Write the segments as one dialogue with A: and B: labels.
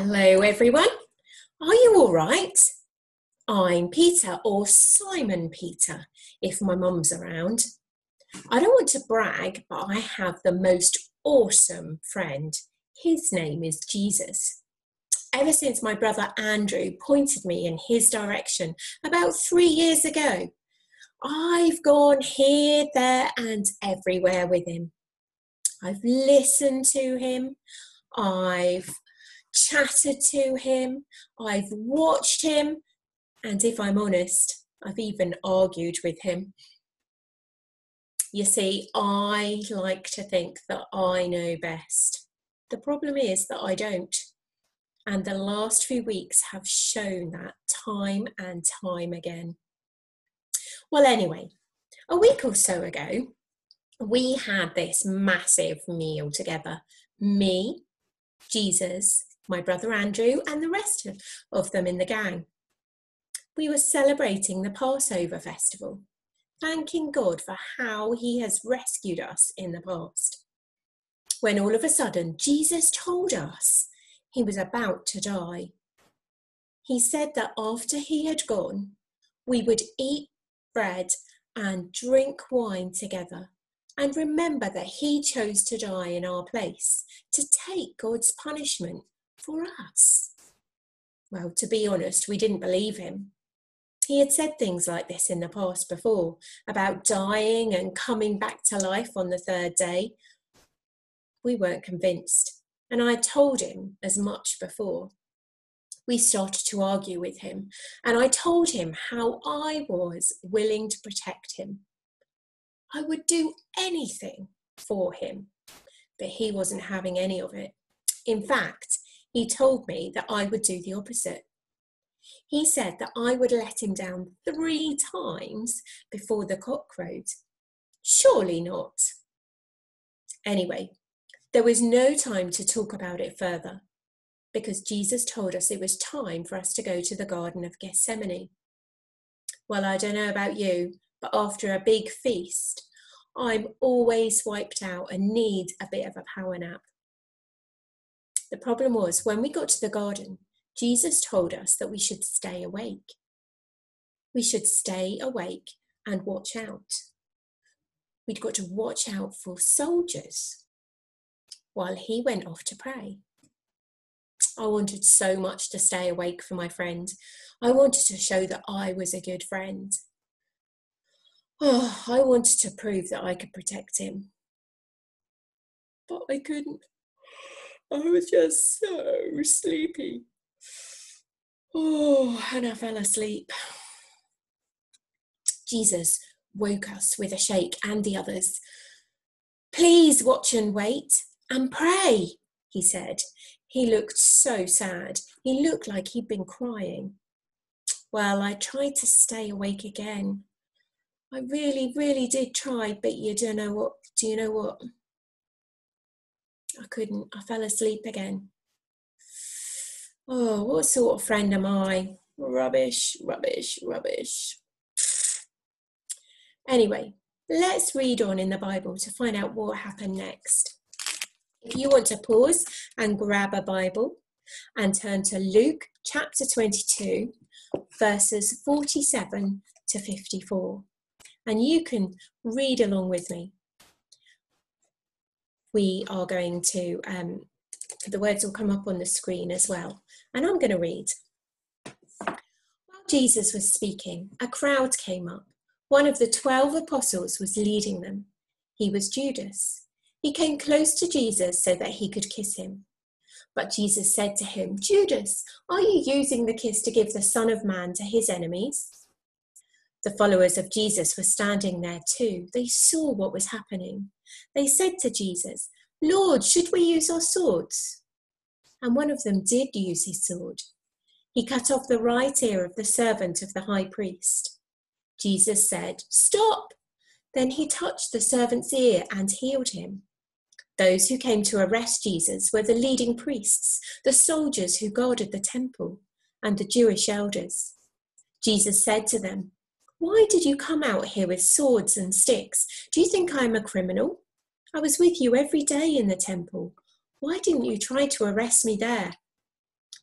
A: Hello everyone, are you all right? I'm Peter, or Simon Peter, if my mum's around. I don't want to brag, but I have the most awesome friend. His name is Jesus. Ever since my brother Andrew pointed me in his direction about 3 years ago, I've gone here, there and everywhere with him. I've listened to him, I've chatted to him, I've watched him, and if I'm honest, I've even argued with him. You see, I like to think that I know best. The problem is that I don't. And the last few weeks have shown that time and time again. Well, anyway, a week or so ago, we had this massive meal together. Me, Jesus, my brother Andrew, and the rest of them in the gang. We were celebrating the Passover festival, thanking God for how he has rescued us in the past. When all of a sudden, Jesus told us he was about to die. He said that after he had gone, we would eat bread and drink wine together and remember that he chose to die in our place to take God's punishment for us. Well, to be honest, we didn't believe him. He had said things like this in the past before, about dying and coming back to life on the third day. We weren't convinced, and I had told him as much before. We started to argue with him, and I told him how I was willing to protect him. I would do anything for him, but he wasn't having any of it. In fact, he told me that I would do the opposite. He said that I would let him down 3 times before the cock crowed. Surely not. Anyway, there was no time to talk about it further because Jesus told us it was time for us to go to the Garden of Gethsemane. Well, I don't know about you, but after a big feast, I'm always wiped out and need a bit of a power nap. The problem was when we got to the garden, Jesus told us that we should stay awake. We should stay awake and watch out. We'd got to watch out for soldiers while he went off to pray. I wanted so much to stay awake for my friend. I wanted to show that I was a good friend. Oh, I wanted to prove that I could protect him. But I couldn't. I was just so sleepy. Oh, and I fell asleep. Jesus woke us with a shake and the others. Please watch and wait and pray, he said. He looked so sad. He looked like he'd been crying. Well, I tried to stay awake again. I really did try, but do you know what? I couldn't. I fell asleep again. Oh, what sort of friend am I? Rubbish. Anyway, let's read on in the Bible to find out what happened next. If you want to pause and grab a Bible and turn to Luke chapter 22, verses 47 to 54, and you can read along with me. We are going to, the words will come up on the screen as well, and I'm going to read. While Jesus was speaking, a crowd came up. One of the 12 apostles was leading them. He was Judas. He came close to Jesus so that he could kiss him. But Jesus said to him, Judas, are you using the kiss to give the Son of Man to his enemies? The followers of Jesus were standing there too. They saw what was happening. They said to Jesus, Lord, should we use our swords? And one of them did use his sword. He cut off the right ear of the servant of the high priest. Jesus said, Stop! Then he touched the servant's ear and healed him. Those who came to arrest Jesus were the leading priests, the soldiers who guarded the temple, and the Jewish elders. Jesus said to them, Why did you come out here with swords and sticks? Do you think I am a criminal? I was with you every day in the temple. Why didn't you try to arrest me there?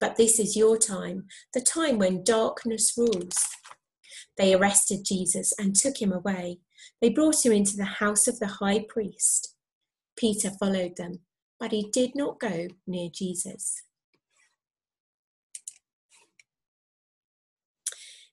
A: But this is your time, the time when darkness rules. They arrested Jesus and took him away. They brought him into the house of the high priest. Peter followed them, but he did not go near Jesus.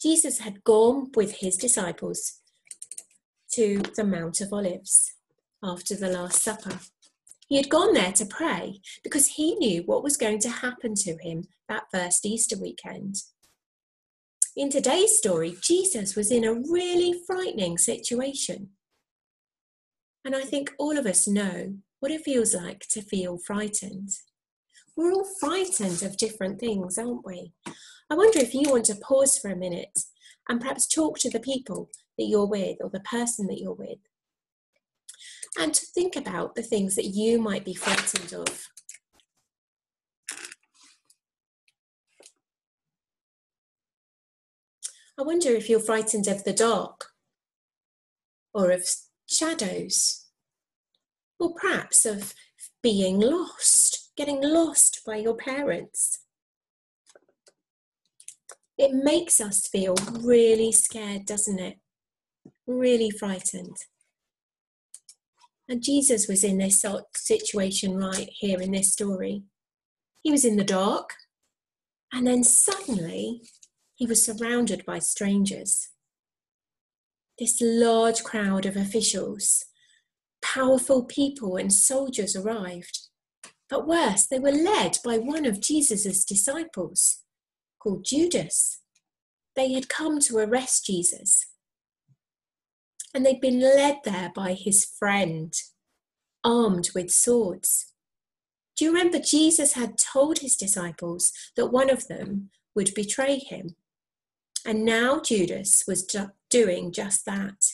A: Jesus had gone with his disciples to the Mount of Olives after the Last Supper. He had gone there to pray because he knew what was going to happen to him that first Easter weekend. In today's story, Jesus was in a really frightening situation. And I think all of us know what it feels like to feel frightened. We're all frightened of different things, aren't we? I wonder if you want to pause for a minute and perhaps talk to the people that you're with or the person that you're with, and to think about the things that you might be frightened of. I wonder if you're frightened of the dark, or of shadows, or perhaps of being lost, getting lost by your parents. It makes us feel really scared, doesn't it? Really frightened. And Jesus was in this situation right here in this story. He was in the dark, and then suddenly he was surrounded by strangers. This large crowd of officials, powerful people and soldiers arrived. But worse, they were led by one of Jesus' disciples, called Judas. They had come to arrest Jesus. And they'd been led there by his friend, armed with swords. Do you remember Jesus had told his disciples that one of them would betray him? And now Judas was doing just that.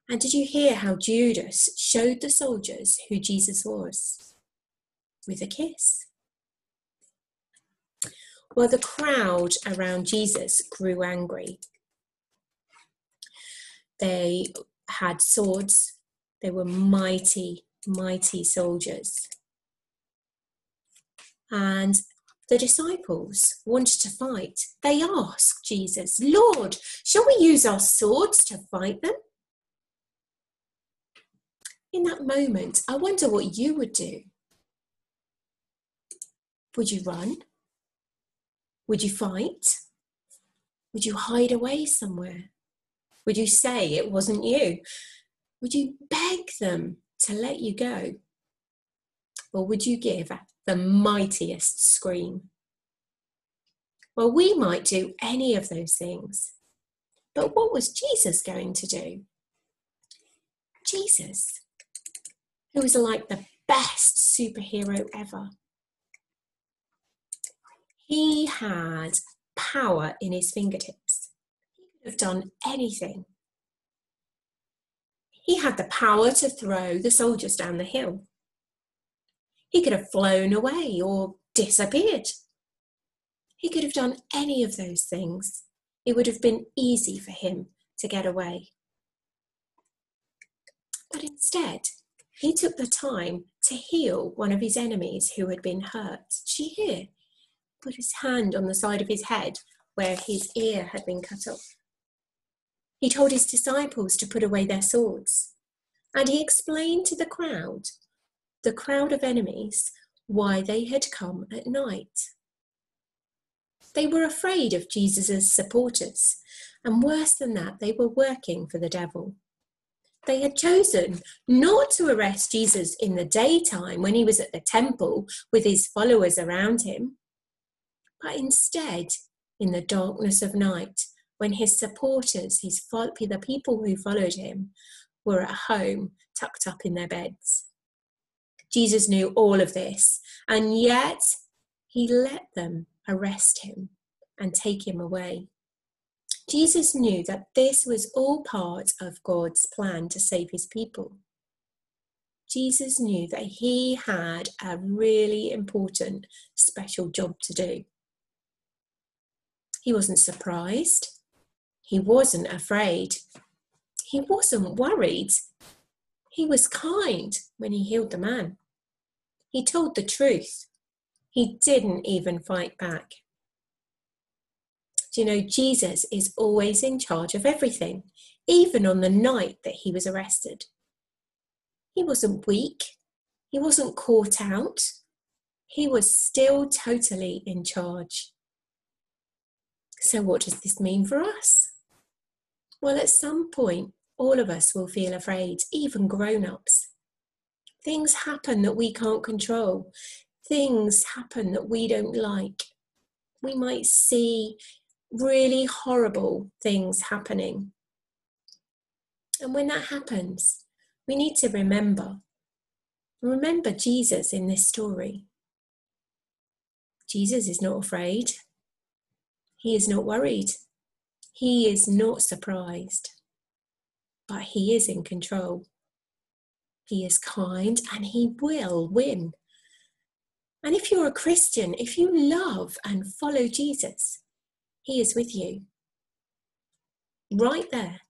A: And did you hear how Judas showed the soldiers who Jesus was? With a kiss. Well, the crowd around Jesus grew angry. They had swords. They were mighty, mighty soldiers. And the disciples wanted to fight. They asked Jesus, "Lord, shall we use our swords to fight them?" In that moment, I wonder what you would do. Would you run? Would you fight? Would you hide away somewhere? Would you say it wasn't you? Would you beg them to let you go? Or would you give the mightiest scream? Well, we might do any of those things. But what was Jesus going to do? Jesus, who was like the best superhero ever. He had power in his fingertips. He could have done anything. He had the power to throw the soldiers down the hill. He could have flown away or disappeared. He could have done any of those things. It would have been easy for him to get away. But instead, he took the time to heal one of his enemies who had been hurt. Did you hear? Put his hand on the side of his head where his ear had been cut off. He told his disciples to put away their swords. And he explained to the crowd of enemies, why they had come at night. They were afraid of Jesus' supporters, and worse than that, they were working for the devil. They had chosen not to arrest Jesus in the daytime when he was at the temple with his followers around him, but instead in the darkness of night when his supporters, the people who followed him, were at home tucked up in their beds. Jesus knew all of this, and yet he let them arrest him and take him away. Jesus knew that this was all part of God's plan to save his people. Jesus knew that he had a really important, special job to do. He wasn't surprised. He wasn't afraid. He wasn't worried. He was kind when he healed the man. He told the truth. He didn't even fight back. Do you know, Jesus is always in charge of everything, even on the night that he was arrested. He wasn't weak. He wasn't caught out. He was still totally in charge. So what does this mean for us? Well, at some point, all of us will feel afraid, even grown-ups. Things happen that we can't control. Things happen that we don't like. We might see really horrible things happening. And when that happens, we need to remember Jesus in this story. Jesus is not afraid. He is not worried. He is not surprised. But he is in control. He is kind and he will win. And if you're a Christian, if you love and follow Jesus, he is with you. Right there.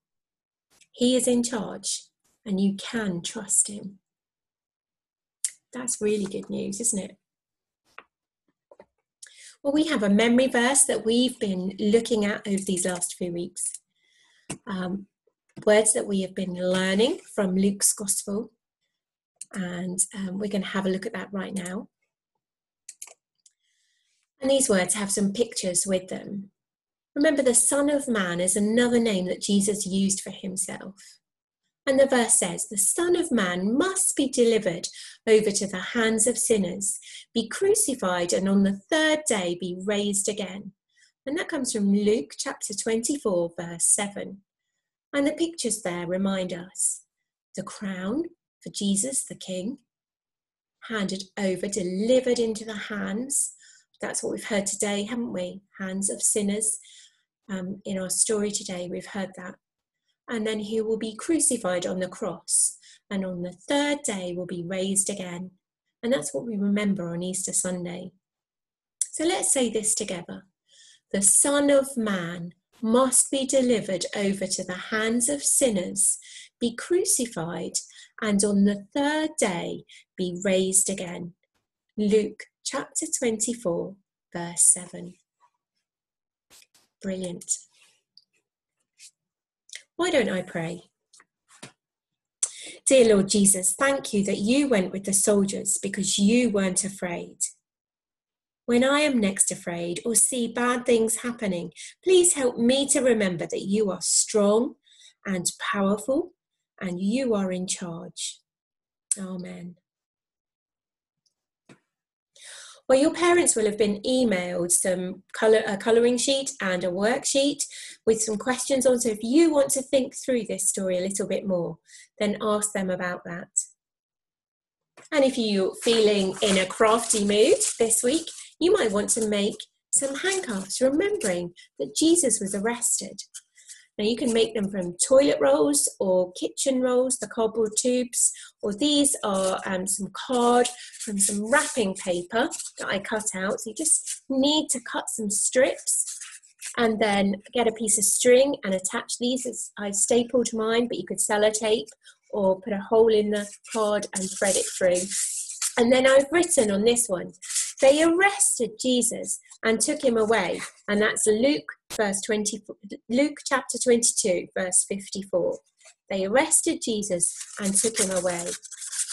A: He is in charge and you can trust him. That's really good news, isn't it? Well, we have a memory verse that we've been looking at over these last few weeks. Words that we have been learning from Luke's Gospel. And we're going to have a look at that right now. And these words have some pictures with them. Remember, the Son of Man is another name that Jesus used for himself. And the verse says, the Son of Man must be delivered over to the hands of sinners, be crucified, and on the third day be raised again. And that comes from Luke chapter 24, verse 7. And the pictures there remind us the crown for Jesus, the King, handed over, delivered into the hands. That's what we've heard today, haven't we? Hands of sinners. In our story today, we've heard that. And then he will be crucified on the cross. And on the third day will be raised again. And that's what we remember on Easter Sunday. So let's say this together. The Son of Man must be delivered over to the hands of sinners, be crucified, and on the third day be raised again. Luke chapter 24, verse 7. Brilliant. Why don't I pray? Dear Lord Jesus, thank you that you went with the soldiers because you weren't afraid. When I am next afraid or see bad things happening, please help me to remember that you are strong and powerful and you are in charge. Amen. Well, your parents will have been emailed some colouring sheet and a worksheet with some questions on. So if you want to think through this story a little bit more, then ask them about that. And if you're feeling in a crafty mood this week, you might want to make some handcuffs, remembering that Jesus was arrested. Now you can make them from toilet rolls or kitchen rolls, the cardboard tubes, or these are some card from some wrapping paper that I cut out. So you just need to cut some strips and then get a piece of string and attach these. I stapled mine, but you could sellotape or put a hole in the card and thread it through. And then I've written on this one, they arrested Jesus and took him away. And that's Luke chapter 22, verse 54. They arrested Jesus and took him away.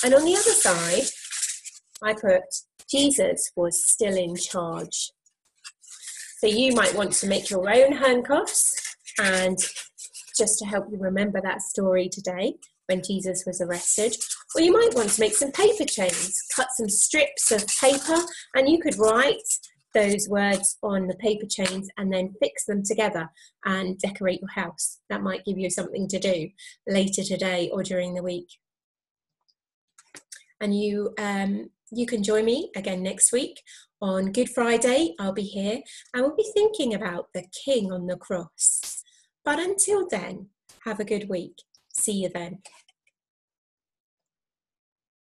A: And on the other side, I put, Jesus was still in charge. So you might want to make your own handcuffs, and just to help you remember that story today, when Jesus was arrested. Or you might want to make some paper chains, cut some strips of paper, and you could write those words on the paper chains and then fix them together and decorate your house. That might give you something to do later today or during the week. And you can join me again next week on Good Friday. I'll be here and we'll be thinking about the King on the cross. But until then, have a good week. See you then.